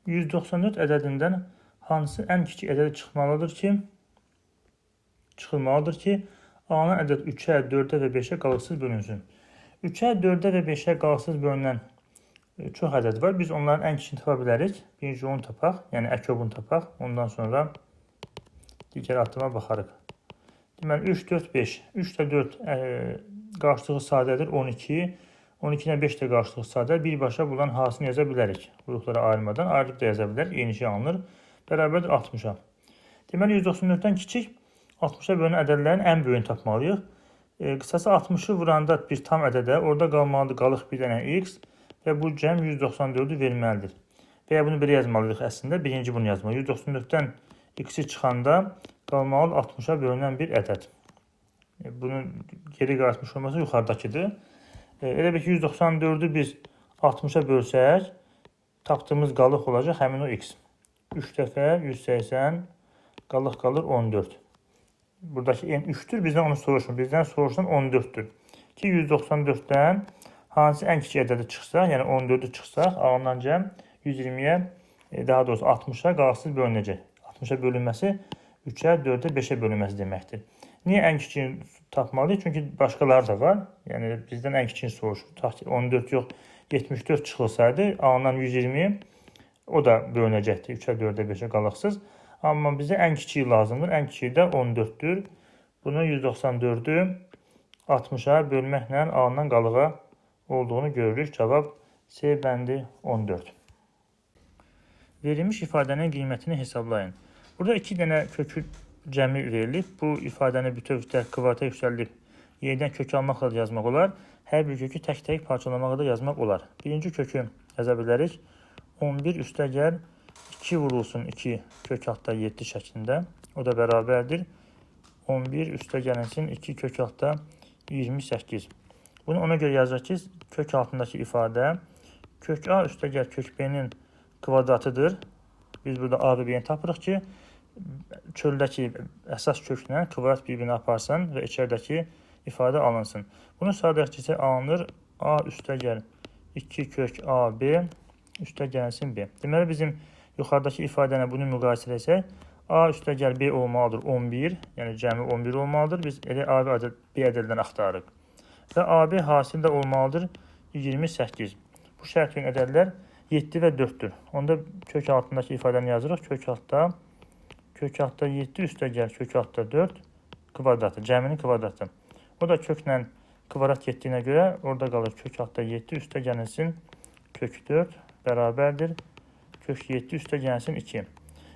194 ədədindən hansı ən kiçik ədəd çıxılmalıdır ki, A-nın ədəd 3-ə, 4-ə və 5-ə qalıqsız bölünsün. 3-ə, 4-ə və 5-ə qalıqsız bölünən çox ədəd var. Biz onların ən kiçini tapa bilərik. Birinci onu tapaq, yəni əkobunu tapaq. Ondan sonra digər addıma baxarıq. Deməli, 3, 4, 5. 3 ilə 4 qarşılığı sadədir 12. 12 ilə 5 də qarşılığı sadədir. Birbaşa bundan hansını yaza bilərik. Qruuplara ayrılmadan ayrılıb da yaza bilərik. Eyni şey alınır. Bərabərdir 60-a. Deməli, 194-dən kiçik 60-a bölünən ədədlərin ən böyüyünü tapmalıyıq. Qısası 60-ı vuranda bir tam ədədə, orada qalmalıdır qalıq bir dənə x və bu cəm 194-ü verməlidir. Və ya bunu belə yazmalıyıq əslində. Birinci bunu yazmalıyıq. 194-dən x-i çıxanda qalmalıdır 60-a bölünən bir ədəd. Bunun geri qayıtmış olması yuxarıdakıdır. Elə bir ki, 194-ü biz 60-a bölsək, tapdığımız qalıq olacaq həmin o x. 3 dəfə 180, qalıq qalır 14. Buradakı n 3-dür, bizdən onu soruşun. Bizdən soruşulan 14-dür. Ki, 194-dən hansı ən kiçik ədədi çıxsa, yəni 14-ü çıxsaq, alınan cəm 120-yə, daha doğrusu 60-a qalıqsız bölünəcək. 60-a bölünməsi 3-ə, 4-ə, 5-ə bölünməsi deməkdir. Niyə ən kiçiyini tapmalıyıq? Çünki başqaları da var. Yəni, bizdən ən kiçiyini soruşur. 14 yox, 74 çıxılsaydı, alınan 120 o da bölünəcəkdir. 3-ə, 4-ə, 5-ə qalıqsız. Amma bizə ən kiçiyi lazımdır. Ən kiçiyi də 14-dür. Bunu 194-ü 60-a bölməklə alınan qalığa olduğunu görürük. Cavab C bəndi 14. Verilmiş ifadənin qiymətini hesablayın. Burada 2 dənə kökü cəmi verilib. Bu ifadəni bütövlükdə kvadrata yüksəldib yenidən kök almaqla da yazmaq olar. Hər bir kökü tək-tək parçalamaqla da yazmaq olar. Birinci kökü yaza bilərik. 11 üstəgəl 2 vurulsun 2 kök altda 7 şəklində. O da bərabərdir. 11 üstəgəlinsin 2 kök altda 28. Bunu ona görə yazacaq ki, kök altındakı ifadə kök A üstəgəl kök B-nin kvadratıdır. Biz burada A və B-ni tapırıq ki, çöldəki əsas köklə kvadrat bir-birini aparsın və içəridəki ifadə alınsın. Bunu sadələşdirsə alınır A üstəgəl 2 kök AB üstəgəlinsin B. Deməli, bizim yuxarıdakı ifadəni bunu müqayisə etsək, A üstəgəl B olmalıdır 11, yəni cəmi 11 olmalıdır. Biz elə A və B ədədlərini axtarırıq. Və AB hasildə olmalıdır 28. Bu şərtin ədədlər 7 və 4-dür. Onda kök altındakı ifadəni yazırıq. Kök altda 7 üstəgəl kök altda 4 kvadratı, cəminin kvadratı. O da köklə kvadrat getdiyinə görə orada qalır kök altda 7 üstəgəlinsin kök 4 bərabərdir. Kök 7 üstəgəlinsin 2.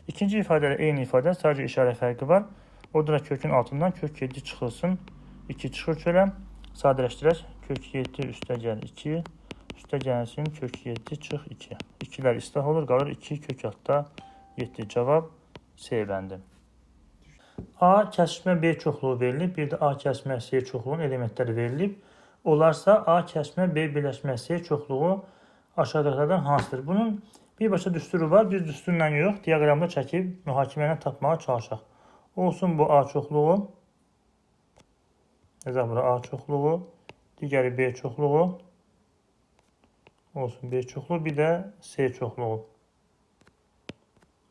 İkinci ifadə ilə eyni ifadə, sadəcə işarə fərqi var. Orada da kökün altından kök 7 çıxılsın. 2 çıxır çölə. Sadələşdirək. Kök 7 üstəgəl 2. Üstəgəlinsin kök 7 çıx 2. 2-lər islah olur. Qalır 2 kök altda 7. Cavab C bəndi. A kəsişmə B çoxluğu verilib. Bir də A kəsişmə C çoxluğunun elementləri verilib. Olarsa A kəsişmə B birləşmə C çoxluğu aşağıdakilərdən hansıdır? Bunun birbaşa düsturu var. Biz düsturla yox, diaqramda çəkib mühakimə ilə tapmağa çalışaq. Olsun bu A çoxluğu. Yazaq bura A çoxluğu. Digəri B çoxluğu. Olsun B çoxluğu. Bir də C çoxluğu.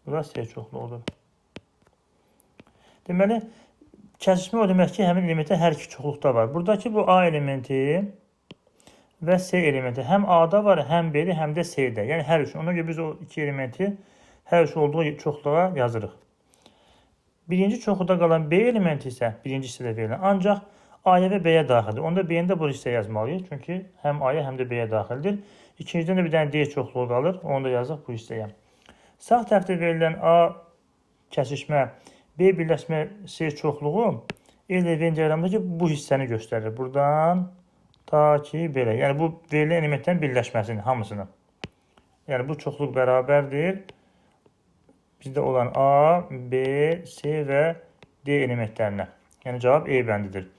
Bu da C çoxluğudur. Deməli, kəsişmə o demək ki, həmin elementə hər iki çoxluqda var. Buradakı bu A elementi və C elementi həm A-da var, həm B-də, həm də C-də. Yəni, hər üçün. Ona görə biz o iki elementi hər üçün olduğu çoxluğa yazırıq. Birinci çoxluqda qalan B elementi isə birinci hissədə verilən. Ancaq A-ya və B-yə daxildir. Onda B-ni də bu hissəyə yazmalıyıq. Çünki həm A-ya, həm də B-yə daxildir. İkincidən də bir dənə D çoxluğu qalır. Onu da yazıq bu hissəyə. Sağ tərəfdə verilən A kəsişmə B birləşmə C çoxluğu elə Venn diaqramındakı bu hissəni göstərir. Buradan ta ki belə. Yəni, bu verilən elementlərin birləşməsini, hamısını. Yəni, bu çoxluq bərabərdir. Bizdə olan A, B, C və D elementlərinə. Yəni, cavab E bəndidir.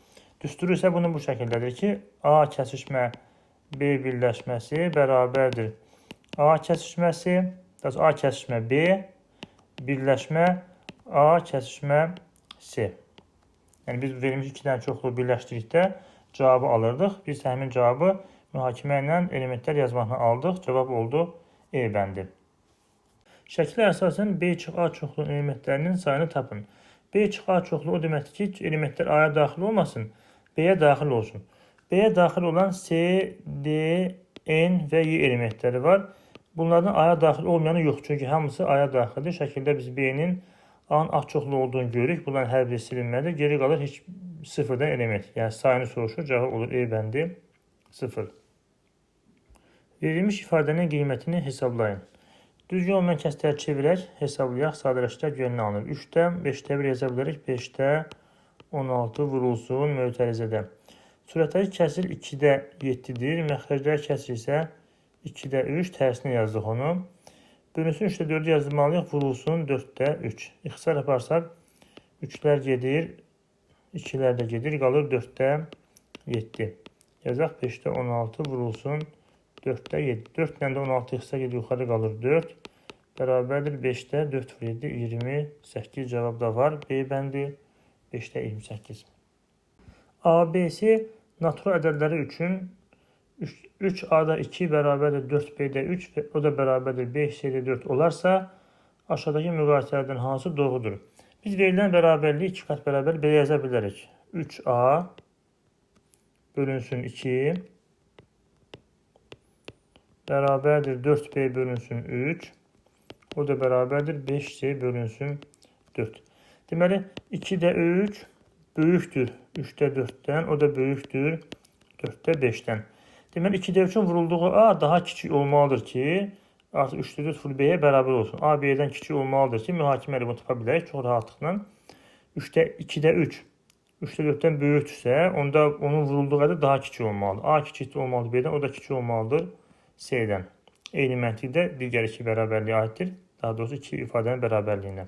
Düsturu isə bunu bu şəkildədir ki, A kəsişmə B birləşməsi bərabərdir. A kəsişməsi, A kəsişmə B birləşmə A kəsişmə C. Yəni, biz verilmiş iki dənə çoxluğu birləşdirikdə cavabı alırdıq. Biz həmin cavabı mühakimə ilə elementlər yazmaqla aldıq. Cavab oldu E bəndi. Şəklə əsasən B-A çoxlu elementlərinin sayını tapın. B-A çoxlu o deməkdir ki, elementlər A-ya daxil olmasın, B-yə daxil olsun. B-yə daxil olan C, D, N və Y elementləri var. Bunlardan A-ya daxil olmayanı yox, çünki hamısı A-ya daxildir. Şəkildə biz B-nin A-nın A çoxlu olduğunu görürük. Bunların hər biri silinməlidir. Geri qalır heç sıfırdan element. Yəni sayını soruşur. Cavab olur E bəndi 0. Verilmiş ifadənin qiymətini hesablayın. Düzgün olmayan kəsrləri çevirək, hesablayaq, sadələşdirək, yönünü alınır. 3-də 5-də 1 yaza bilərik. 5-də 16 vurulsun mötərizədə. Sürətdəki kəsir 2-də 7-dir. Məxrəcdəki kəsir isə 2-də 3. Tərsinə yazdıq onu. Bölünsün 3-də 4 yazmalıyıq. Vurulsun 4-də 3. İxtisar yaparsaq 3-lər gedir. 2-lər də gedir. Qalır 4-də 7. Yazaq 5-də 16 vurulsun 4-də 7. 4 ilə də 16 ixtisar gedir. Yuxarı qalır 4. Bərabərdir 5-də 4 vur 7. 28 cavab da var. B bəndi 5-də 28. ABC natural ədədləri üçün 3A-da 2 bərabərdir 4B-də 3 və o da bərabərdir 5C-də 4 olarsa, aşağıdakı müqayisələrdən hansı doğrudur? Biz verilən bərabərliyi 2 qat bərabər belə yaza bilərik. 3A bölünsün 2 bərabərdir 4B bölünsün 3, o da bərabərdir 5C bölünsün 4. Deməli, 2-də 3 böyükdür 3-də 4-dən, o da böyükdür 4-də 5-dən. Deməli, 2-də 3-ün vurulduğu A daha kiçik olmalıdır ki, artıq 3-də 4 vur B-yə bərabər olsun. A, B-dən kiçik olmalıdır ki, mühakimə ilə bunu tapa bilərik çox rahatlıqla. 2-də 3, 3-də 4-dən böyükdürsə, onda onun vurulduğu ədəd daha kiçik olmalıdır. A kiçik olmalıdır B-dən, o da kiçik olmalıdır C-dən. Eyni məntiqdə digər iki bərabərliyə aiddir. Daha doğrusu iki ifadənin bərabərliyinə.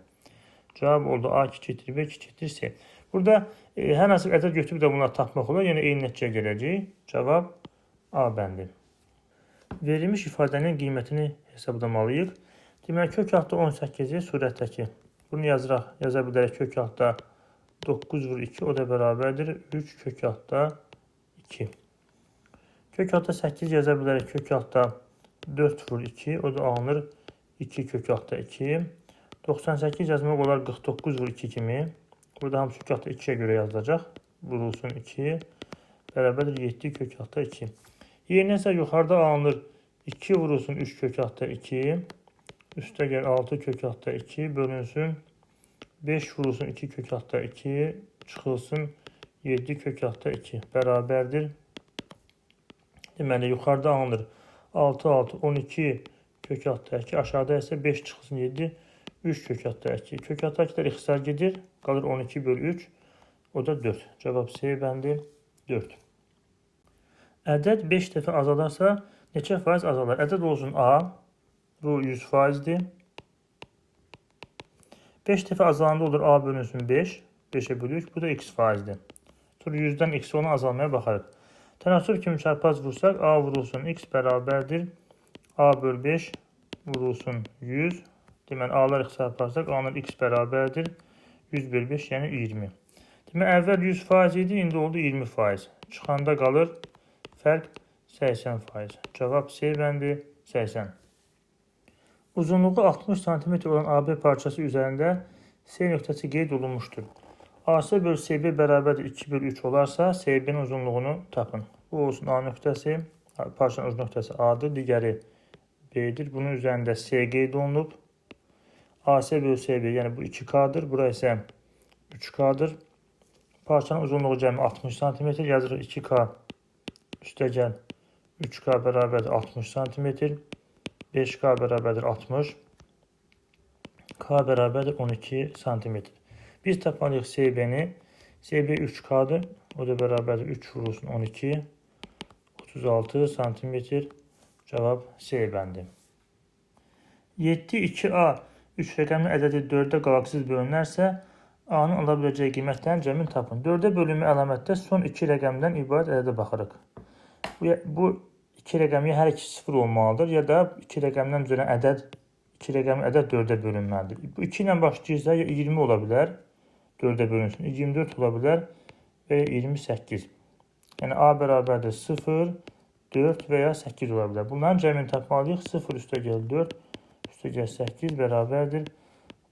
Cavab oldu A kiçikdir B kiçikdir C. Burada hər hansı bir ədəd götürüb də bunları tapmaq olar. Yəni eyni nəticəyə gələcək. Cavab A bəndi. Verilmiş ifadənin qiymətini hesablamalıyıq. Deməli, kök altda 18-i surətdəki. Bunu yazıraq. Yaza bilərək kök altda 9 vur 2, o da bərabərdir 3 kök altda 2. Kök altda 8 yaza bilərək kök altda 4 vur 2, o da alınır 2 kök altda 2. 98 yazmaq olar 49 vur 2 kimi. Burada hamısı kök altda 2-yə görə yazılacaq. Vurulsun 2. Bərabərdir 7 kök altda 2. Yerinə isə yuxarıda alınır 2 vurulsun 3 kök altda 2. Üstə gəl 6 kök altda 2 bölünsün 5 vurulsun 2 kök altda 2 çıxılsın 7 kök altda 2 bərabərdir. Deməli, yuxarıda alınır 6, 6, 12 kök altda 2. Aşağıda isə 5 çıxılsın 7, 3 kök altda 2. Kök altda 2'lər ixtisar gedir. Qalır 12 bölü 3. O da 4. Cavab C bəndi 4. Ədəd 5 dəfə azalarsa neçə faiz azalar? Ədəd olsun A. Bu 100%dir. 5 dəfə azalanda olur A bölünsün 5. 5'ə bölürük. Bu da x faizdir. Sonra 100'dən x ona azalmaya baxarıq. Tənasüb kimi çarpaz vursaq A vurulsun x bərabərdir. A böl 5 vurulsun 100. Deməli, A'lar ixtisar yaparsaq A'nın x bərabərdir. 100 böl 5 yəni 20. Deməli, əvvəl 100% idi, indi oldu 20%. Çıxanda qalır fərq 80%. Cavab C bəndi 80. Uzunluğu 60 cm olan AB parçası üzərində C nöqtəsi qeyd olunmuşdur. AC böl CB bərabərdir 2 böl 3 olarsa CB'nin uzunluğunu tapın. Bu olsun A nöqtəsi, parçanın uc nöqtəsi A'dır, digəri B'dir. Bunun üzərində C qeyd olunub. AC böl CB, yəni bu 2K'dır, bura isə 3K'dır. Parçanın uzunluğu cəmi 60 cm, yazırıq 2K üstə gəl 3K bərabərdir 60 cm, 5K bərabərdir 60, K bərabərdir 12 cm. Biz tapmalıyıq CB-ni. CB 3K'dır, o da bərabərdir 3 vurulsun 12, 36 cm. Cavab C bəndi. 7, 2A 3 rəqəmli ədədi 4-də qalaqsız bölünərsə, A-nın ala biləcəyi qiymətlərin cəmini tapın. 4-də bölünmə əlamətdə son 2 rəqəmdən ibarət ədədə baxırıq. Bu 2 rəqəmi hər ikisi 0 olmalıdır, ya da 2 rəqəmdən düzələn ədəd 2 rəqəmli ədəd 4-də bölünməlidir. Bu 2 ilə başlayırsa ya 20 ola bilər, 4-də bölünsün, 24 ola bilər və 28. Yəni A bərabərdir 0, 4 və ya 8 ola bilər. Bunların cəmini tapmalıyıq. 0 üstə gəl 4, üstəgəl 8 bərabərdir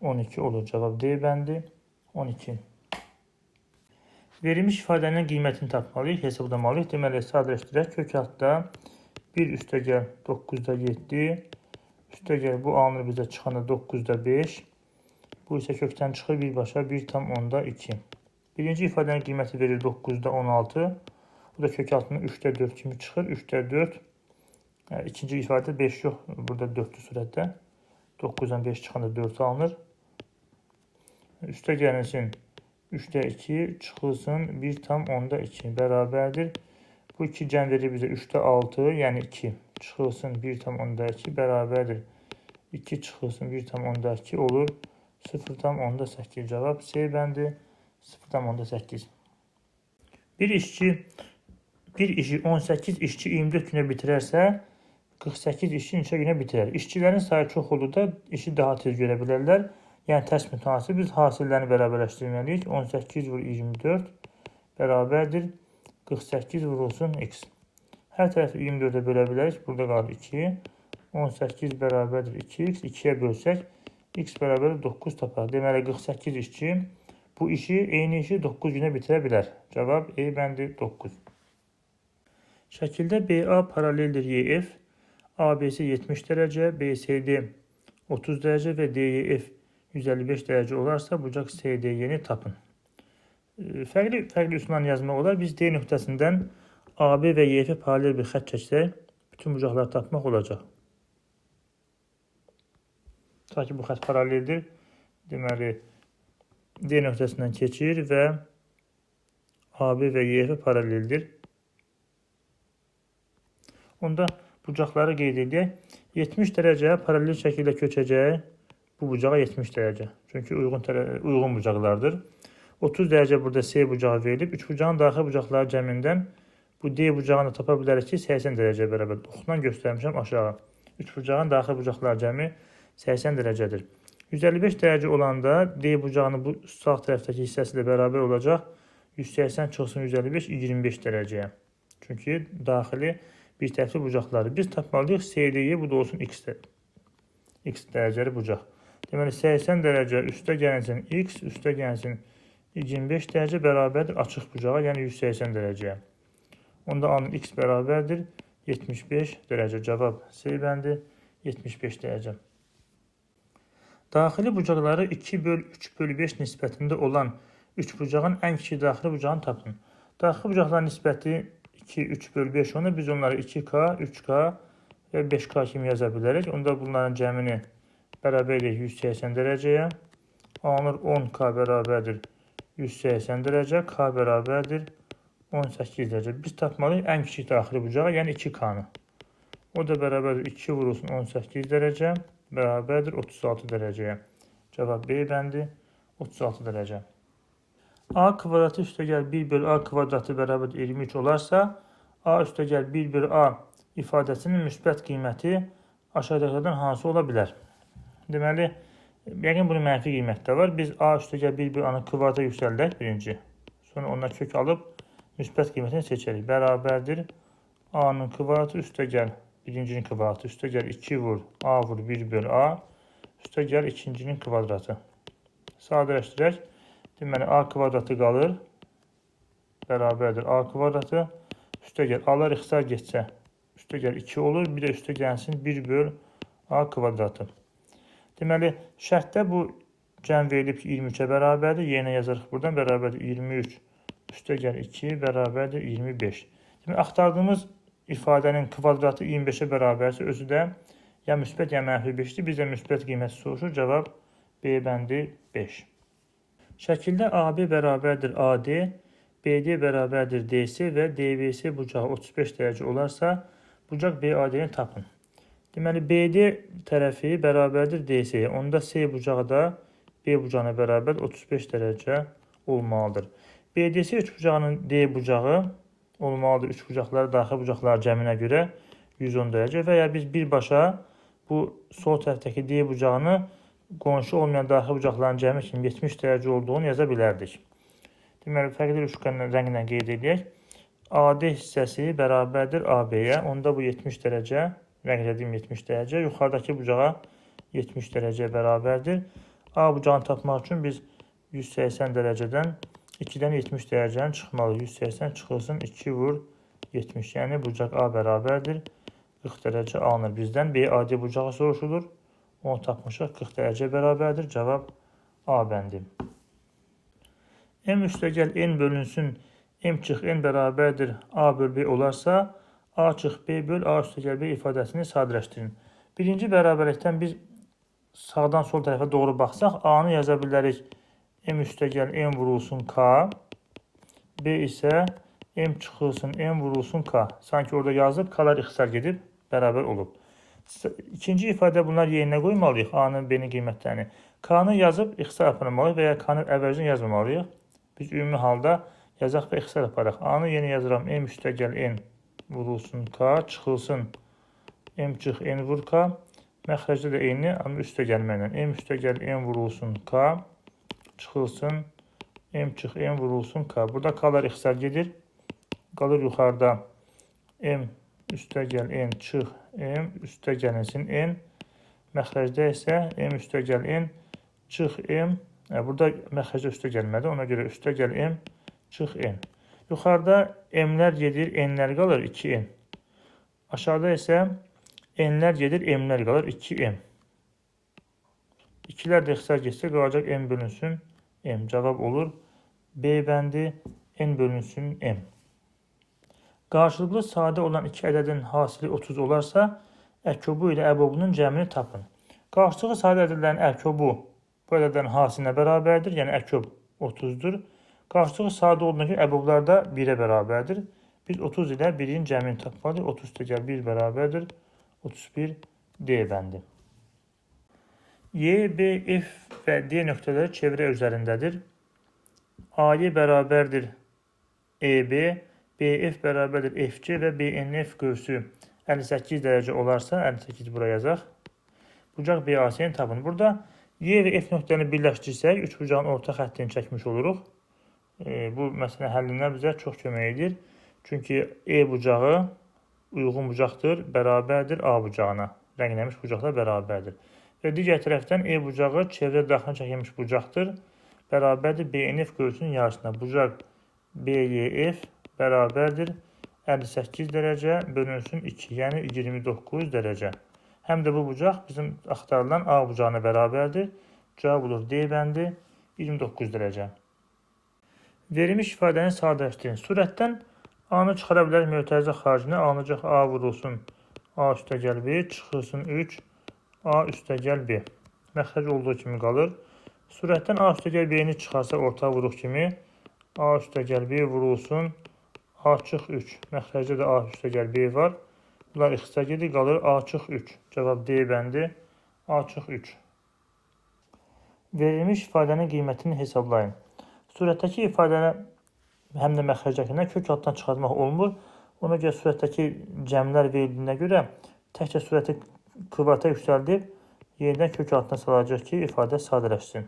12 olur. Cavab D bəndi 12. Verilmiş ifadənin qiymətini tapmalıyıq, hesablamalıyıq. Deməli, sadələşdirək. Kök altda 1 üstəgəl 9-da 7, üstəgəl bu alınır bizə çıxanda 9-da 5. Bu isə kökdən çıxır birbaşa 1/10-2. Birinci ifadənin qiyməti verir 9-da 16. Bu da kök altından 3-də 4 kimi çıxır. 3-də 4. İkinci ifadə 5 yox. Burada 4-lü surətdə. 9-dan 5 çıxanda 4 alınır. Üstə gəlinsin 3-də 2 çıxılsın 1/10-2 bərabərdir. Bu 2 cəm verir bizə 3-də 6, yəni 2 çıxılsın 1/10-2 bərabərdir. 2 çıxılsın 1/10-2 olur 0/8. Cavab C bəndi 0/8. Bir işi 18 işçi 24 günə bitirərsə, 48 işçi neçə günə bitirər? İşçilərin sayı çox olduqda işi daha tez görə bilərlər. Yəni tərs mütənasib biz hasillərini bərabərləşdirməliyik. 18 vur 24 bərabərdir 48 vurulsun x. Hər tərəfi 24-ə bölə bilərik. Burada qalır 2. 18 bərabərdir 2x. 2-yə bölsək x bərabərdir 9 tapar. Deməli 48 işçi bu eyni işi 9 günə bitirə bilər. Cavab E bəndi 9. Şəkildə BA paraleldir YF. ABC 70 dərəcə, BCD 30 dərəcə və DEF 155 dərəcə olarsa, bucaq CDY-ni tapın. Fərqli üsulla yazmaq olar. Biz D nöqtəsindən AB və YF paralel bir xətt çəksək, bütün bucaqları tapmaq olacaq. Ta ki, bu xətt paraleldir. Deməli, D nöqtəsindən keçir və AB və YF paraleldir. Onda bucaqları qeyd edək. 70 dərəcə paralel şəkildə köçəcək. Bu bucağa 70 dərəcə. Çünki uyğun bucaqlardır. 30 dərəcə burada C bucağı verilib. 3 bucağın daxil bucaqları cəmindən bu D bucağını tapa bilərik ki, 80 dərəcə bərabər. Oxundan göstərmişəm aşağı. 3 bucağın daxil bucaqları cəmi 80 dərəcədir. 155 dərəcə olanda D bucağının bu sağ tərəfdəki hissəsi ilə bərabər olacaq. 180 çıxsın 155, 25 dərəcəyə. Çünki daxili bir tərəfli bucaqları. Biz tapmalıyıq CD'yi, bu da olsun x dərəcəli bucaq. Deməli, 80 dərəcə üstə gələnsin x, üstə gələnsin 25 dərəcə bərabərdir açıq bucağa, yəni 180 dərəcəyə. Onda alın x bərabərdir 75 dərəcə. Cavab C bəndi 75 dərəcə. Daxili bucaqları 2/3/5 nisbətində olan 3 bucağın ən kiçik daxili bucağını tapın. Daxili bucaqların nisbəti 2/3/5 onu biz onları 2K, 3K və 5K kimi yaza bilərik. Onda bunların cəmini bərabər edək 180 dərəcəyə. Alınır 10K bərabərdir 180 dərəcə. K bərabərdir 18 dərəcə. Biz tapmalıyıq ən kiçik daxili bucağı, yəni 2K-nı. O da bərabərdir 2 vurulsun 18 dərəcə. Bərabərdir 36 dərəcəyə. Cavab B bəndi 36 dərəcə. A kvadratı üstəgəl 1/A kvadratı bərabərdir 23 olarsa, A üstəgəl 1/A ifadəsinin müsbət qiyməti aşağıdakılardan hansı ola bilər? Deməli, yəqin bunun mənfi qiyməti də var. Biz A üstəgəl 1/A-nı kvadrata yüksəldək birinci. Sonra ondan kök alıb müsbət qiymətini seçərik. Bərabərdir A-nın kvadratı üstəgəl birincinin kvadratı üstəgəl 2 vur A vur 1/A üstəgəl ikincinin kvadratı. Sadələşdirək. Deməli, A kvadratı qalır. Bərabərdir A kvadratı. Üstəgəl A-lar ixtisar getsə üstəgəl 2 olur. Bir də üstə gəlsin 1/A kvadratı. Deməli, şərtdə bu cəm verilib ki, 23-ə bərabərdir. Yerinə yazarıq buradan. Bərabərdir 23 üstəgəl 2 bərabərdir 25. Deməli, axtardığımız ifadənin kvadratı 25-ə bərabərsə özü də ya müsbət ya mənfi 5-dir. Bizdə müsbət qiyməti soruşur. Cavab B bəndi 5. Şəkildə AB bərabərdir AD, BD bərabərdir DC və DBC bucağı 35 dərəcə olarsa, bucaq BAD-ni tapın. Deməli, BD tərəfi bərabərdir DC-yə. Onda C bucağı da B bucağına bərabər 35 dərəcə olmalıdır. BDC 3 bucağının D bucağı olmalıdır. 3 bucaqları daxil bucaqları cəminə görə 110 dərəcə və ya biz birbaşa bu sol tərəfdəki D bucağını qonşu olmayan daxil bucaqların cəmi kimi 70 dərəcə olduğunu yaza bilərdik. Deməli, fərqli rüşqanın rənginə qeyd edək. AD hissəsi bərabərdir AB-yə. Onda bu 70 dərəcə, rənglədim 70 dərəcə. Yuxarıdakı bucağa 70 dərəcəyə bərabərdir. A bucağını tapmaq üçün biz 180 dərəcədən 2-dən 70 dərəcənin çıxmalı. 180 çıxılsın 2 vur 70. Yəni bucaq A bərabərdir. 40 dərəcə alınır bizdən. B adi bucağı soruşulur. Onu tapmışıq. 40 dərəcə bərabərdir. Cavab A bəndi. M üstəgəl n bölünsün m çıx n bərabərdir A böl B olarsa A çıx B böl A üstəgəl B ifadəsini sadələşdirin. Birinci bərabərlikdən biz sağdan sol tərəfə doğru baxsaq A-nı yaza bilərik. M üstəgəl n vurulsun K. B isə m çıxılsın n vurulsun K. Sanki orada yazıb K-lar ixtisar gedib bərabər olub. İkinci ifadə bunlar yerinə qoymalıyıq. A-nın B-nin qiymətlərini. K-nı yazıb ixtisar aparmalıyıq və ya K-nın əvəzini yazmamalıyıq. Biz ümumi halda yazaq və ixtisar aparaq. A-nı yeni yazıram. M üstəgəl n vurulsun K. Çıxılsın m çıx n vur K. Məxrəcdə də eyni, amma üstə gəlməklə. M üstəgəl n vurulsun K. Çıxılsın m çıx n vurulsun K. Burada K-lar ixtisar gedir. Qalır yuxarıda m üstəgəl n çıx m üstə gəlinsin n. Məxrəcdə isə m üstəgəl n çıx m. Burada məxrəcdə üstə gəlmədi. Ona görə üstəgəl m çıx n. Yuxarıda m-lər gedir, n-lər qalır 2n. Aşağıda isə n-lər gedir, m-lər qalır 2m. 2-lər də ixtisar getsə qalacaq m bölünsün m. Cavab olur B bəndi n bölünsün m. Qarşılıqlı sadə olan iki ədədin hasili 30 olarsa, ərkobu ilə əbobunun cəmini tapın. Qarşılıqlı sadə ədədlərin ərkobu bu ədədlərin hasilinə bərabərdir, yəni ərkob 30-dur. Qarşılıqlı sadə olduğuna görə əboblar da 1-ə bərabərdir. Biz 30 ilə 1-in cəmini tapmalıyıq. 30 üstəgəl 1 bərabərdir. 31 D bəndi. Y, B, F və D nöqtələri çevrə üzərindədir. AY bərabərdir EB, BF bərabərdir FC və BNF qövsü 58 dərəcə olarsa, 58 bura yazaq. Bucaq BAC-ni tapın. Burada Y və F nöqtələrini birləşdirsək, üç bucağın orta xəttini çəkmiş oluruq. Bu məsələ həllindən bizə çox kömək edir. Çünki E bucağı uyğun bucaqdır, bərabərdir A bucağına. Rənglənmiş bucaqlar bərabərdir. Və digər tərəfdən E bucağı çevrə daxilində çəkilmiş bucaqdır, bərabərdir BNF qövsünün yarısına. Bucaq BYF bərabərdir 58 dərəcə bölünsün 2, yəni 29 dərəcə. Həm də bu bucaq bizim axtarılan A bucağına bərabərdir. Cavab olur D bəndi 29 dərəcə. Verilmiş ifadəni sadələşdirin. Surətdən A-nı çıxara bilərik mötərizə xaricinə. Alınacaq A vurulsun A üstəgəl B, çıxılsın 3 A üstəgəl B. Məxrəc olduğu kimi qalır. Surətdən A üstəgəl B-ni çıxarsa orta vuruq kimi A üstəgəl B vurulsun A çıx 3. Məxrəcdə də A üstəgəl B var. Bunlar ixtisar gedir, qalır A çıx 3. Cavab D bəndi A çıx 3. Verilmiş ifadənin qiymətini hesablayın. Surətdəki ifadəni həm də məxrəcdəkindən kök altdan çıxartmaq olmur. Ona görə surətdəki cəmlər verildiyinə görə təkcə surəti kvadrata yüksəldib yenidən kök altına salacaq ki, ifadə sadələşsin.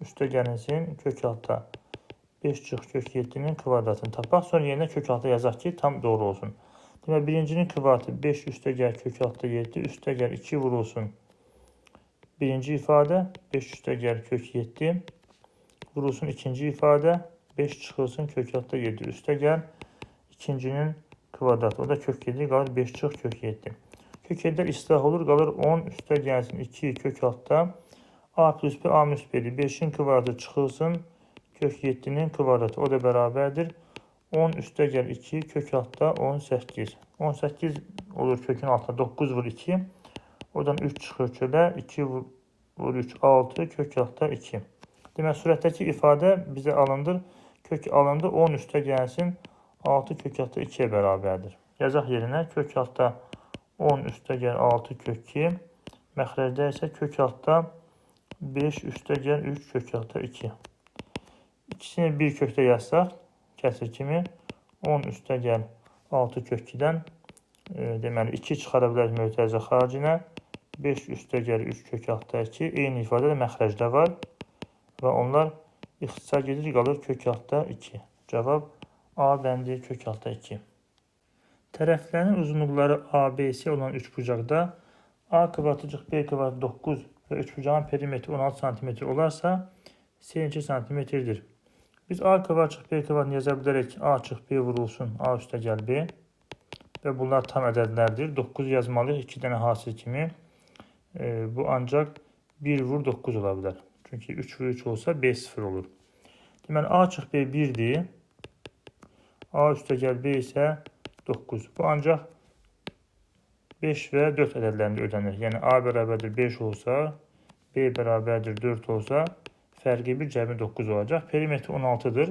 Üstə gəlinsin kök altda 5 çıx kök 7-nin kvadratını tapaq. Sonra yenidən kök altda yazaq ki, tam doğru olsun. Demək, birincinin kvadratı 5 üstə gəl kök altda 7, üstə gəl 2 vurulsun. Birinci ifadə 5 üstə gəl kök 7 vurulsun ikinci ifadə 5 çıxılsın kök altda 7 üstə gəl ikincinin kvadratı. O da kök 7 qalır 5 çıx kök 7. Kök 7-lər islah olur, qalır 10 üstə gəlsin 2 kök altda A plus B A minus B-dir. 5-in kvadratı çıxılsın kök 7-nin kvadratı. O da bərabərdir 10 üstə gəl 2 kök altda 18. 18 olur kökün altında 9 vur 2. Oradan 3 çıxır kölə 2 vur 3 6 kök altda 2. Demək, surətdəki ifadə bizə alındır. Kök alındı 10 üstə gəlsin 6 kök altda 2-yə bərabərdir. Yazaq yerinə kök altda 10 üstə gəl 6 kök 2. Məxrəcdə isə kök altda 5 üstə gəl 3 kök altda 2. İkisini bir kökdə yazsaq, kəsir kimi 10 üstə gəl 6 kök 2-dən deməli 2 çıxara bilərik mötərizə xaricinə. 5 üstə gəl 3 kök altda 2. Eyni ifadə də məxrəcdə var. Və onlar ixtisar gedir, qalır kök altda 2. Cavab A bəndi kök altda 2. Tərəflərin uzunluqları ABC olan üç bucaqda A kvadrat cıq B kvadrat 9 və üçbucağın perimetri 16 cm olarsa C 2 cm-dir. Biz A kvadrat cıq B kvadrat yaza bilərək A cıq B vurulsun A üstə gəl B və bunlar tam ədədlərdir. 9 yazmalıyıq 2 dənə hasil kimi. Bu ancaq 1 vur 9 ola bilər. Çünki 3 vur 3 olsa B 0 olur. Deməli A cıq B 1-dir. A üstə gəl B isə 9. Bu ancaq 5 və 4 ədədlərində ödənir. Yəni A bərabərdir 5 olsa, B bərabərdir 4 olsa, fərqi bir cəmi 9 olacaq. Perimetri 16-dır.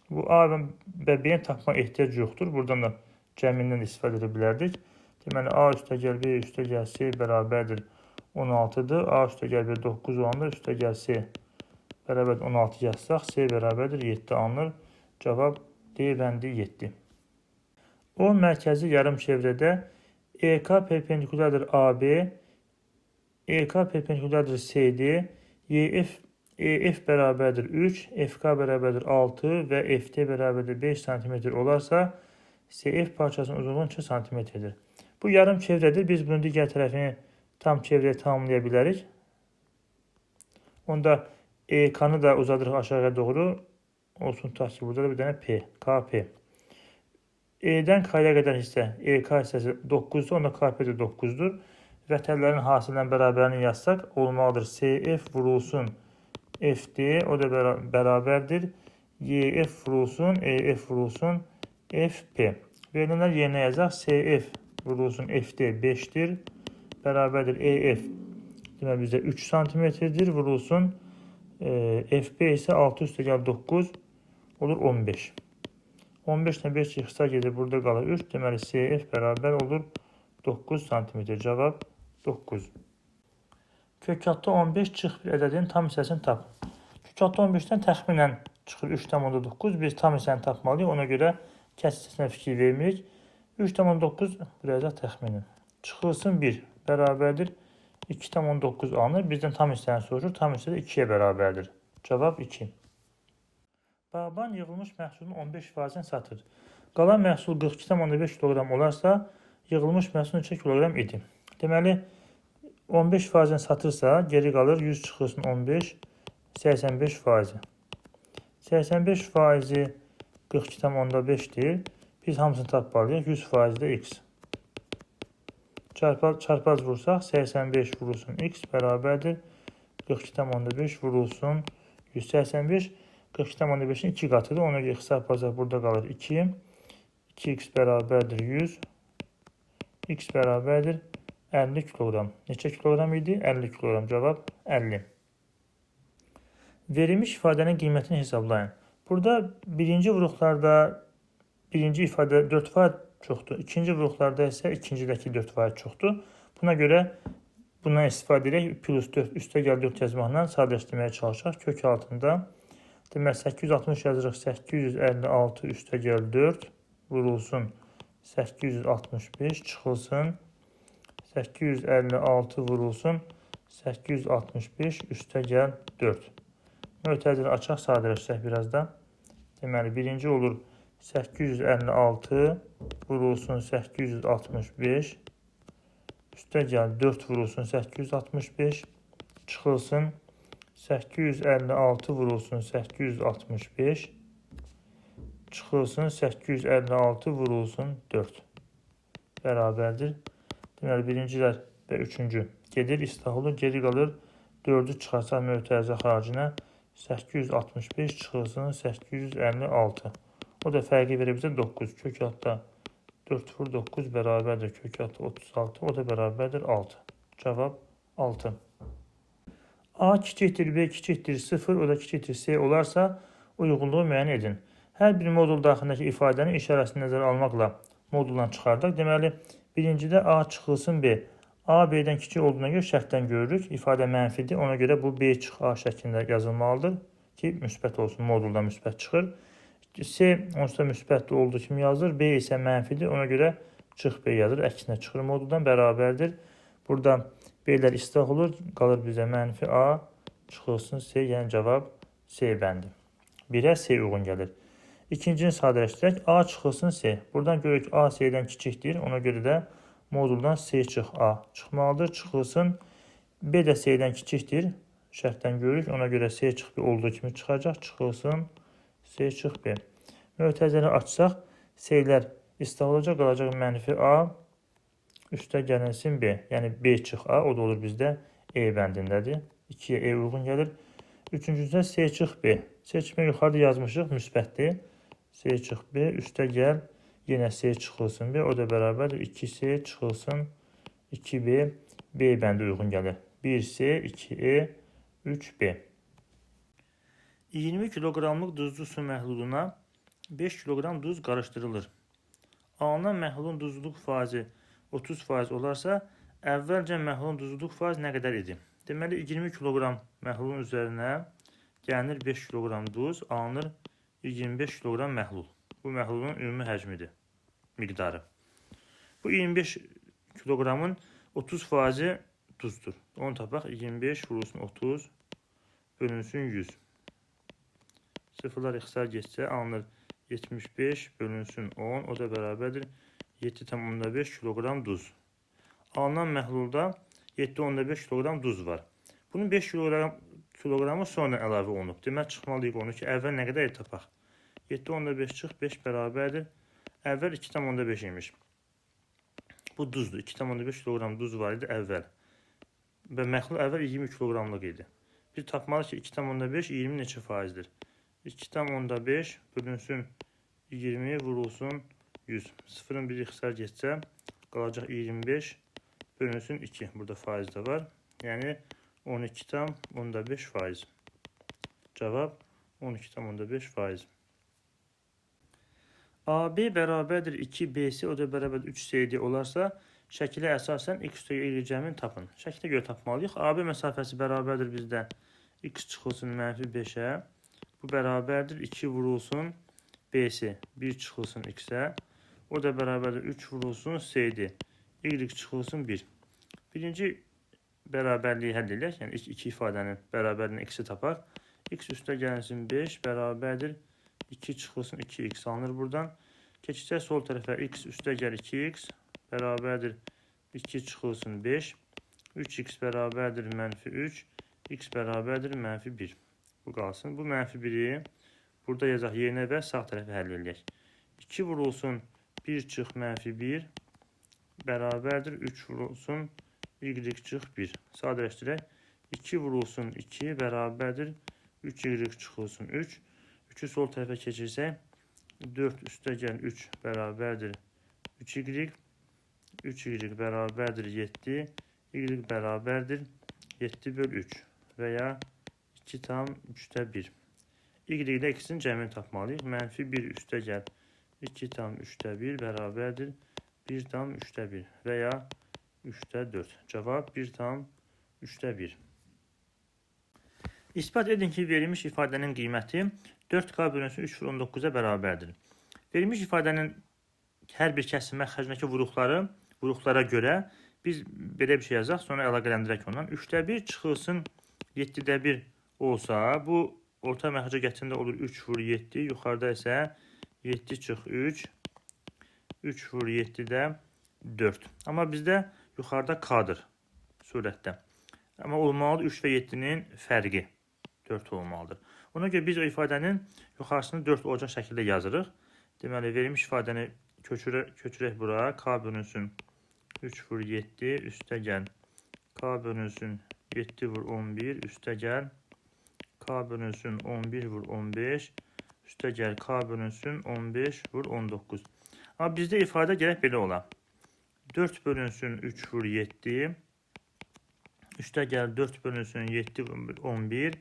Bu A və B-ni tapma ehtiyac yoxdur. Buradan da cəmindən istifadə edə bilərdik. Deməli A üstə gəl B üstə gəl C bərabərdir 16-dır. A üstə gəl B 9 olanda üstə gəl C bərabərdir 16 yazsaq, C bərabərdir 7 alınır. Cavab D bəndi 7. O mərkəzi yarım çevrədə EK perpendikulardır AB, EK perpendikulardır CD, EF bərabərdir 3, FK bərabərdir 6 və FT bərabərdir 5 cm olarsa, CF parçasının uzunluğu 2 cm-dir. Bu yarım çevrədir. Biz bunun digər tərəfini tam çevrəyə tamamlaya bilərik. Onda EK-nı da uzadırıq aşağıya doğru. Olsun tutaq ki, burada da bir dənə P, KP. E-dən K-yə qədər hissə, EK hissəsi 9-dur, onda KP də 9-dur. Vətənlərin hasildən bərabərini yazsaq, olmalıdır CF vurulsun FD, o da bərabərdir. YF vurulsun, EF vurulsun FP. Verilənlər yerinə yazaq, CF vurulsun FD 5-dir, bərabərdir EF. Demək bizdə 3 cm-dir, vurulsun FP isə 6 üstə gəl 9 olur 15. 15-dən 5 çıxsa gedir, burada qalır 3. Deməli, CF bərabər olur 9 cm. Cavab 9. Kökatda 15 çıx bir ədədin tam hissəsini tapın. Kökatda 15-dən təxminən çıxır 3,9. Biz tam hissəni tapmalıyıq. Ona görə kəsr hissəsinə fikir vermirik. 3,9 buraya təxmini. Çıxılsın 1 bərabərdir 2,9 alınır. Bizdən tam hissəni soruşur. Tam hissə də 2-yə bərabərdir. Cavab 2. Bağban yığılmış məhsulun 15%-ni satır. Qalan məhsul 42,5 kg olarsa, yığılmış məhsul neçə kiloqram idi? Deməli, 15%-ni satırsa, geri qalır 100 çıxılsın 15, 85%. 85% 42,5-dir. Biz hamısını tapmalıyıq. 100% də x. Çarpaz vursaq, 85 vurulsun x bərabərdir. 42,5 vurulsun 185. 42,5-in 2 qatıdır. Ona görə xisarpazaq burada qalır 2. 2x bərabərdir 100. X bərabərdir 50 kiloqram. Neçə kiloqram idi? 50 kiloqram. Cavab 50. Verilmiş ifadənin qiymətini hesablayın. Burada birinci vuruqlarda birinci ifadə 4% çoxdur. İkinci vuruqlarda isə ikincidəki 4% çoxdur. Buna görə bundan istifadə edək. Plus 4 üstə gəl 4 yazmaqla sadələşdirməyə çalışaq. Kök altında. Demək 860 yazırıq. 856 üstə gəl 4 vurulsun 865 çıxılsın 856 vurulsun 865 üstə gəl 4. Mötərizəni açaq, sadələşsək biraz da. Deməli birinci olur 856 vurulsun 865 üstə gəl 4 vurulsun 865 çıxılsın 856 vurulsun 865 çıxılsın 856 vurulsun 4 bərabərdir. Deməli birincilər və üçüncü gedir, islah olur, geri qalır 4-ü çıxarsa mötərizə xaricinə 865 çıxılsın 856. O da fərqi verə bizə 9. Kök altda 4 vur 9 bərabərdir. Kök altda 36. O da bərabərdir 6. Cavab 6. A kiçikdir, B kiçikdir 0, o da kiçikdir C olarsa uyğunluğu müəyyən edin. Hər bir modul daxilindəki ifadənin işarəsini nəzərə almaqla moduldan çıxardıq. Deməli, birincidə A çıxılsın B. A B-dən kiçik olduğuna görə şərtdən görürük. İfadə mənfidir. Ona görə bu B çıx A şəklində yazılmalıdır ki, müsbət olsun. Moduldan müsbət çıxır. C onsuz da müsbət olduğu kimi yazılır. B isə mənfidir. Ona görə çıx B yazılır. Əksinə çıxır moduldan bərabərdir. Burada B-lər islah olur. Qalır bizə mənfi A çıxılsın C. Yəni cavab C bəndi. 1-ə C uyğun gəlir. İkincini sadələşdirək. A çıxılsın C. Buradan görürük A C-dən kiçikdir. Ona görə də moduldan S çıx A çıxmalıdır. Çıxılsın B də S-dən kiçikdir. Şərtdən görürük. Ona görə S çıx B olduğu kimi çıxacaq. Çıxılsın S çıx B. Mötərizəni açsaq, S-lər islah olacaq, qalacaq mənfi A üstə gəlinsin B. Yəni B çıx A, o da olur bizdə E bəndindədir. 2-yə E uyğun gəlir. Üçüncüsündə S çıx B. S çıx B yuxarıda yazmışıq, müsbətdir. S çıx B üstə gəl, yenə S çıxılsın B. O da bərabərdir. 2S çıxılsın 2B. B bəndi uyğun gəlir. 1S, 2E, 3B. 20 kiloqramlıq duzlu su məhluluna 5 kiloqram duz qarışdırılır. Alınan məhlulun duzluluq faizi 30% olarsa, əvvəlcə məhlulun duzluluq faizi nə qədər idi? Deməli, 20 kiloqram məhlulun üzərinə gəlinir 5 kiloqram duz, alınır 25 kiloqram məhlul. Bu məhlulun ümumi həcmidir, miqdarı. Bu 25 kiloqramın 30% duzdur. Onu tapaq, 25 vurulsun 30 bölünsün 100. Sıfırlar ixtisar geçsə, alınır 75 bölünsün 10, o da bərabərdir 7,5 kiloqram duz. Alınan məhlulda 7,5 kiloqram duz var. Bunun 5 kiloqramı sonra əlavə olunub. Demək, çıxmalıyıq onu ki, əvvəl nə qədər tapaq? 7,5 çıx 5 bərabərdir. Əvvəl 2,5 imiş. Bu duzdur. 2,5 kiloqram duz var idi əvvəl. Və məhlul əvvəl 20 kiloqramlıq idi. Biz tapmalıyıq ki, 2,5 20 neçə faizdir? 2,5 bölünsün 20 vurulsun 100. Sıfırın bir ixtisar geçsə, qalacaq 25 bölünsün 2. Burada faiz də var. Yəni 12,5 faiz. Cavab 12,5 faiz. AB bərabərdir 2BC, o da bərabərdir 3CD olarsa, şəkilə əsasən x üstə y cəmini tapın. Şəkilə görə tapmalıyıq. AB məsafəsi bərabərdir bizdə x çıxılsın mənfi 5-ə. Bu bərabərdir 2 vurulsun BC, 1 çıxılsın x-ə. O da bərabərdir 3 vurulsun CD, y çıxılsın 1. Birinci bərabərliyi həll edək. Yəni iki ifadənin bərabərliyin x-i tapaq. X üstə gəlinsin 5 bərabərdir 2 çıxılsın 2x alınır buradan. Keçəcək sol tərəfə x üstə gəl 2x bərabərdir 2 çıxılsın 5. 3x bərabərdir mənfi 3. X bərabərdir mənfi 1. Bu qalsın. Bu mənfi 1-i burada yazaq yerinə və sağ tərəfə həll edək. 2 vurulsun 1 çıx mənfi 1 bərabərdir 3 vurulsun y çıx 1. Sadələşdirək. 2 vurulsun 2 bərabərdir 3y çıxılsın 3. 3-ü sol tərəfə keçirsək 4 üstə gəl 3 bərabərdir 3y. 3y bərabərdir 7. Y bərabərdir 7 böl 3 və ya 2,3/1. Y ilə x-in cəmini tapmalıyıq. Mənfi 1 üstə gəl 2,3/1 bərabərdir 1,3/1 və ya 3/4. Cavab 1,3/1. İspat edin ki, verilmiş ifadənin qiyməti 4K bölünsün 3/19-a bərabərdir. Verilmiş ifadənin hər bir kəsim məxrəcindəki vuruqlara görə biz belə bir şey yazaq, sonra əlaqələndirək ondan. 3/1 çıxılsın 7/1 olsa, bu orta məxrəcə gətirəndə olur 3 vur 7, yuxarıda isə 7 çıx 3, 3 vur 7-də 4. Amma bizdə yuxarıda K-dır surətdə. Amma olmalıdır 3 və 7-nin fərqi 4 olmalıdır. Ona görə biz o ifadənin yuxarısını 4 olacaq şəkildə yazırıq. Deməli, verilmiş ifadəni köçürək bura. K bölünsün 3 vur 7, üstə gəl. K bölünsün 7 vur 11, üstə gəl. K bölünsün 11 vur 15, üstə gəl. K bölünsün 15 vur 19. Amma bizdə ifadə gərək belə ola. 4 bölünsün 3 vur 7, üstə gəl 4 bölünsün 7 vur 11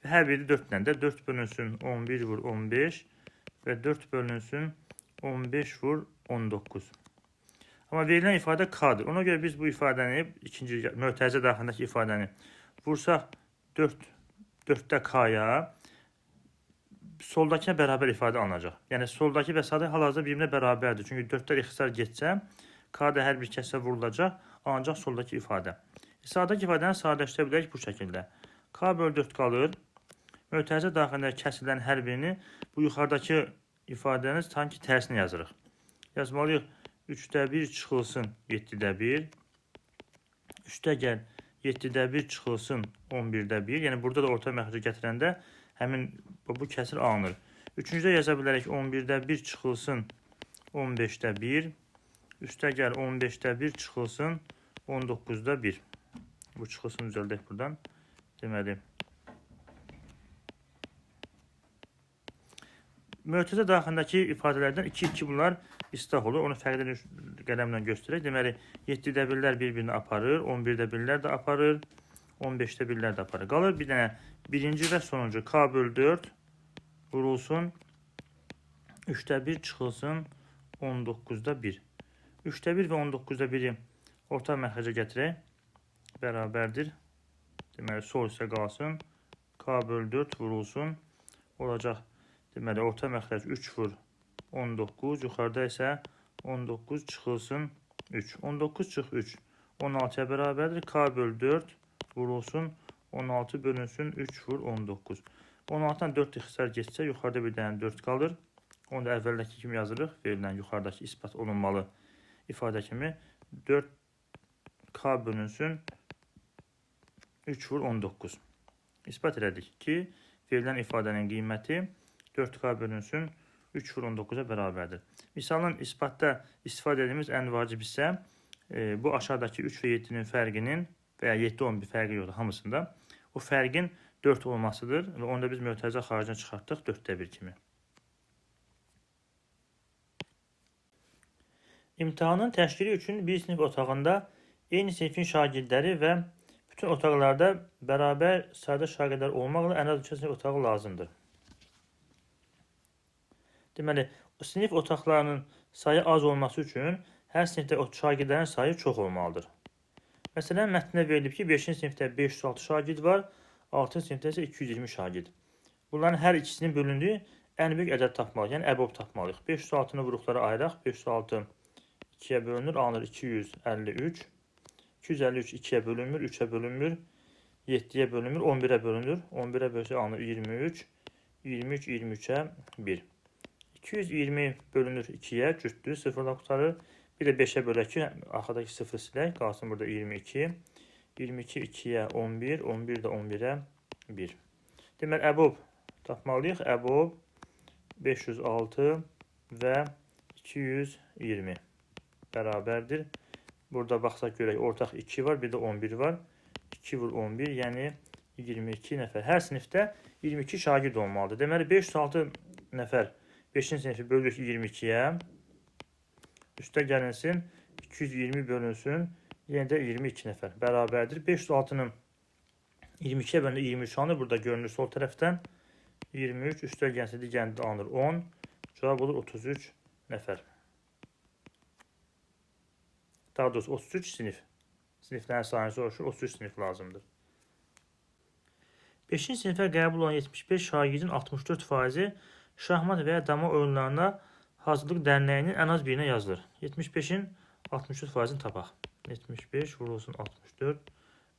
və hər biri 4 ilə də 4 bölünsün 11 vur 15 və 4 bölünsün 15 vur 19. Amma verilən ifadə K-dır. Ona görə biz bu ifadəni, ikinci mötərizə daxilindəki ifadəni vursaq 4-də K-ya, soldakına bərabər ifadə alınacaq. Yəni, soldakı və sağdakı hal-hazırda birbirine bərabərdir. Çünki 4-lər ixtisar geçsə, K-da hər bir kəsə vurulacaq, ancaq soldakı ifadə. Sağdakı ifadəni sadələşdirə bilərik bu şəkildə. K bölü 4 qalır. Mötərizə daxilində kəsilən hər birini bu yuxarıdakı ifadəniz sanki tərsini yazırıq. Yazmalıyıq 3'də 1 çıxılsın 7'də 1. 3'də gəl 7'də 1 çıxılsın 11'də 1. Yəni burada da orta məxrəcə gətirəndə həmin bu kəsir alınır. Üçüncüdə yaza bilərik 11'də 1 çıxılsın 15'də 1. Üstə gəl 15'də 1 çıxılsın 19'da 1. Bu çıxılsın düzəldək buradan. Deməli, mötərizə daxilindəki ifadələrdən 2-2 bunlar islah olur. Onu fərqli qələmlə göstərək. Deməli, 7'də 1'lər bir-birini aparır, 11'də 1'lər də aparır, 15'də 1'lər də aparır. Qalır bir dənə birinci və sonuncu k bölü 4 vurulsun 3'də 1 çıxılsın 19'da 1. 3'də 1 və 19'da 1'i orta məxrəcə gətirək. Bərabərdir. Deməli, sol isə qalsın. K bölü 4 vurulsun. Olacaq. Deməli, orta məxrəc 3 vur 19. Yuxarıda isə 19 çıxılsın 3. 19 çıx 3. 16'ya bərabərdir. K bölü 4 vurulsun. 16 bölünsün 3 vur 19. 16'dan 4 ixtisar geçsə, yuxarıda bir dənə 4 qalır. Onu da əvvəldəki kimi yazırıq. Verilən yuxarıdakı ispat olunmalı ifadə kimi 4K bölünsün 3 vur 19. İspat elədik ki, verilən ifadənin qiyməti 4K bölünsün 3 vur 19'a bərabərdir. Misalın isbatda istifadə edilmiş ən vacib hissə bu aşağıdakı 3 və 7'nin fərqinin və ya 7-11 fərqi yoxdur hamısında. O fərqin 4 olmasıdır və onu da biz mötərizə xaricine çıxartdıq 4'də 1 kimi. İmtahanın təşkili üçün bir sinif otağında eyni sinifin şagirdləri və bütün otaqlarda bərabər sayda şagirdlər olmaqla ən az 2 sinif otağı lazımdır. Deməli, sinif otaqlarının sayı az olması üçün hər sinifdə şagirdlərin sayı çox olmalıdır. Məsələn, mətndə verilib ki, 5-ci sinifdə 506 şagird var, 6-cı sinifdə isə 220 şagird. Bunların hər ikisinin bölündüyü ən böyük ədəd tapmalıyıq, yəni əbob tapmalıyıq. 506-nı vuruqlara ayıraq, 506 2'ye bölünür, alınır 253. 253 2'ye bölünmür, 3'e bölünmür, 7'ye bölünmür, 11'e bölünür. 11'e bölünse alınır 23. 23 23'e 1. 220 bölünür 2'ye, cütlü sıfırdan kurtarır. Bir de 5'e bölək ki, arxadakı sıfır silək, qalsın burada 22. 22 2'ye 11, 11 de 11'e 1. Deməli, əbob tapmalıyıq. Əbob 506 və 220 bərabərdir. Burada baxsaq görək, ortaq 2 var, bir də 11 var. 2 vur 11, yəni 22 nəfər. Hər sinifdə 22 şagird olmalıdır. Deməli, 506 nəfər 5-ci sinifi bölürük 22-yə. Üstə gəlinsin, 220 bölünsün, yenə də 22 nəfər. Bərabərdir. 506-nın 22-yə bölündü 23 alınır. Burada görünür sol tərəfdən. 23, üstə gəlsin, digəndə alınır 10. Cavab olur 33 nəfər. Daha doğrusu 33 sinif. Siniflərin sayını soruşur, 33 sinif lazımdır. 5-ci sinifə qəbul olan 75 şagirdin 64%-i şahmat və ya dama oyunlarına hazırlıq dərnəyinin ən az birinə yazılır. 75'in 64%-ni tapaq. 75 vurulsun 64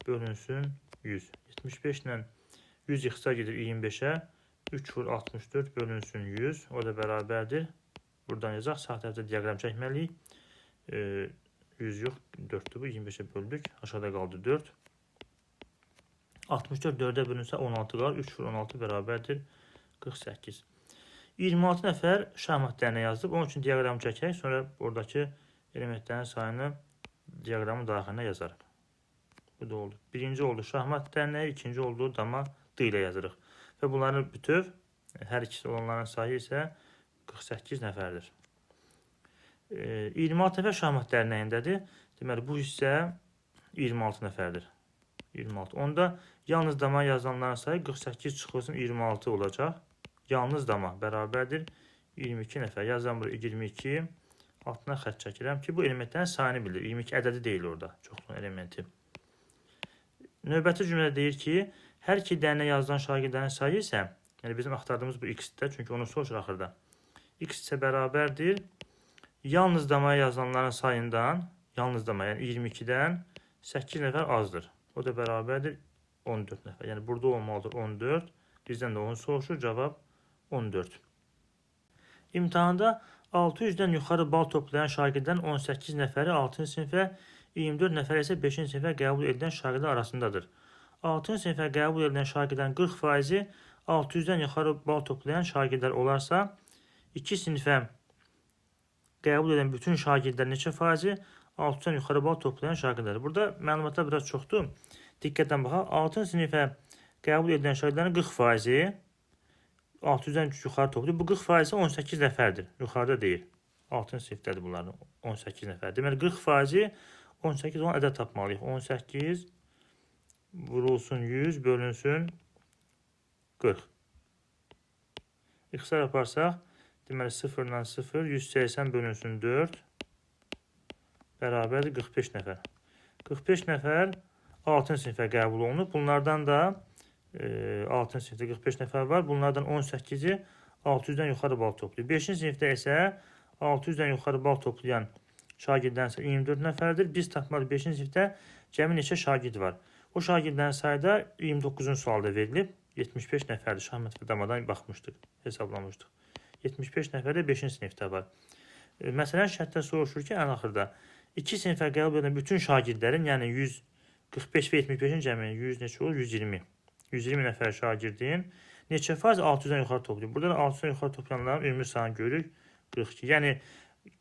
bölünsün 100. 75 ilə 100 ixtisar gedir 25'ə. 3 vur 64 bölünsün 100. O da bərabərdir. Buradan yazaq. Sağ tərəfdə diagram çəkməliyik. 100 yox, 4'dür bu. 25'e böldük. Aşağıda qaldı 4. 64 4'e bölünsə 16 qalır. 3 vur 16 bərabərdir 48. 26 nəfər şahmat dərnəyi yazdıq. Onun üçün diaqramı çəkək. Sonra oradakı elementlərin sayını diaqramın daxilinə yazarıq. Bu da oldu. Birinci oldu şahmat dərnəyi, ikinci oldu dama D ilə yazırıq. Və bunların bütöv, hər ikisi olanların sayı isə 48 nəfərdir. 26 nəfər şahmat dərnəyindədir. Deməli, bu hissə 26 nəfərdir. 26. Onda yalnız dama yazılanların sayı 48 çıxılsın 26 olacaq. Yalnız dama bərabərdir 22 nəfər. Yazılan buraya 22. Altına xətt çəkirəm ki, bu elementlərin sayını bilir. 22 ədədi deyil orada. Çoxlu elementi. Növbəti cümlədə deyir ki, hər iki dərnə yazılan şagirdlərin sayı isə, yəni bizim axtardığımız bu x-də, çünki onu soruşur axırda. X isə bərabərdir. Yalnız damaya yazılanların sayından, yalnız dama, yəni 22-dən 8 nəfər azdır. O da bərabərdir 14 nəfər. Yəni burada olmalıdır 14. Bizdən də onu soruşur. Cavab 14. İmtahanda 600-dən yuxarı bal toplayan şagirdlərin 18 nəfəri 6-cı sinifə, 24 nəfər isə 5-ci sinifə qəbul edilən şagirdlər arasındadır. 6-cı sinifə qəbul edilən şagirdlərin 40%-i 600-dən yuxarı bal toplayan şagirdlər olarsa, 2 sinifə qəbul edən bütün şagirdlər neçə faizi 600-dən yuxarı bal toplayan şagirdlər. Burada məlumatlar biraz çoxdur. Diqqətlə baxaq. 6-cı sinifə qəbul edilən şagirdlərin 40%-i 600-dən yuxarı toplayır. Bu 40%-i 18 nəfərdir. Yuxarıda deyil. 6-cı sinifdədir bunların 18 nəfər. Deməli 40%-i 18 olan ədəd tapmalıyıq. 18 vurulsun 100 bölünsün 40. İxtisar yaparsaq, deməli 0 ilə 0, 180 bölünsün 4 bərabərdir 45 nəfər. 45 nəfər 6-cı sinifə qəbul olunub. Bunlardan da 6-cı sinifdə 45 nəfər var. Bunlardan 18-i 600-dən yuxarı bal toplayır. 5-ci sinifdə isə 600-dən yuxarı bal toplayan şagirdlərin sayı 24 nəfərdir. Biz tapmalıyıq 5-ci sinifdə cəmi neçə şagird var. O şagirdlərin sayı da 29-cu sualda verilib. 75 nəfərdir. Şahmat və damadan baxmışdıq, hesablamışdıq. 75 nəfər də 5-ci sinifdə var. Məsələn, şərtdə soruşur ki, ən axırda 2 sinifə qəbul edən bütün şagirdlərin, yəni 145 və 75-in cəmi 100 neçə olur? 120. 120 nəfər şagirdin neçə faiz 600-dən yuxarı toplayır. Burada da 600-dən yuxarı toplayanların ümumi sayını görürük. 42. Yəni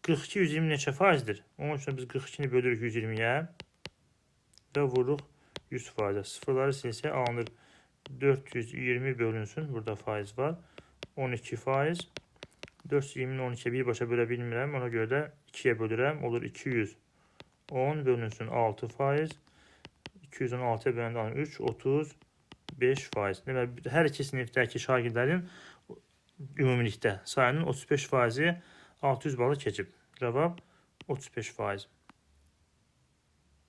42 120 neçə faizdir? Onun üçün biz 42-ni bölürük 120-yə və vururuq 100%. Sıfırları silsək alınır 420 bölünsün. Burada faiz var. 12%. 420-ni 12-yə birbaşa bölə bilmirəm. Ona görə də 2-yə bölürəm. Olur 210 bölünsün 6%. 216-ya böləndə alınır 3, 35%. Deməli, hər iki sinifdəki şagirdlərin ümumilikdə sayının 35%-i 600 balı keçib. Cavab 35%.